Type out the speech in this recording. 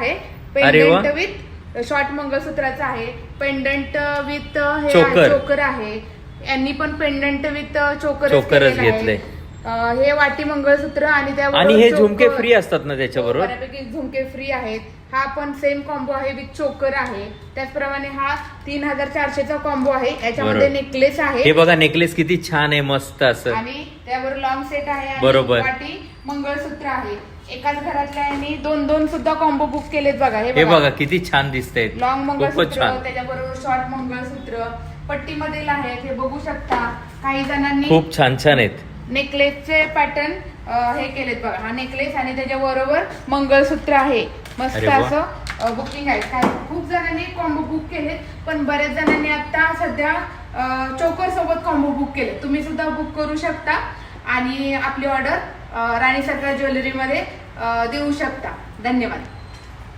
आहे pendant with short मंगळसूत्राचा आहे, pendant with चोकर आहे, यांनी पण पेंडंट विथ चोकरच घेतलंय. हे वाटी मंगळसूत्र आणि हे झुमके फ्री असतात ना त्याच्याबरोबर? बऱ्यापैकी झुमके फ्री आहेत. हा पण सेम कॉम्बो आहे विथ चोकर आहे. त्याचप्रमाणे हा 3400चा कॉम्बो आहे. याच्यामध्ये नेकलेस आहे. हे बघा नेकलेस किती छान आहे, मस्त असं, आणि त्यावर लॉंग सेट आहे, बरोबर, वाटी मंगळसूत्र आहे. एकाच घरातल्या यांनी 2-2 सुद्धा कॉम्बो बुक केलेत बघा. हे बघा किती छान दिसतंय, लॉंग मंगळसूत्र त्याच्याबरोबर शॉर्ट मंगळसूत्र पट्टीमधील आहेत, हे बघू शकता. काही जणांनी खूप छान छान आहेत. नेकलेसचे पॅटर्न हे केलेत बघा. हा नेकलेस आणि त्याच्याबरोबर मंगळसूत्र आहे. मस्त असं बुकिंग आहे. खूप जणांनी कॉम्बो बुक केलेत, पण बऱ्याच जणांनी आता सध्या चोकर सोबत कॉम्बो बुक केले. तुम्ही सुद्धा बुक करू शकता आणि आपली ऑर्डर राणी सरकार ज्वेलरी मध्ये देऊ शकता. धन्यवाद.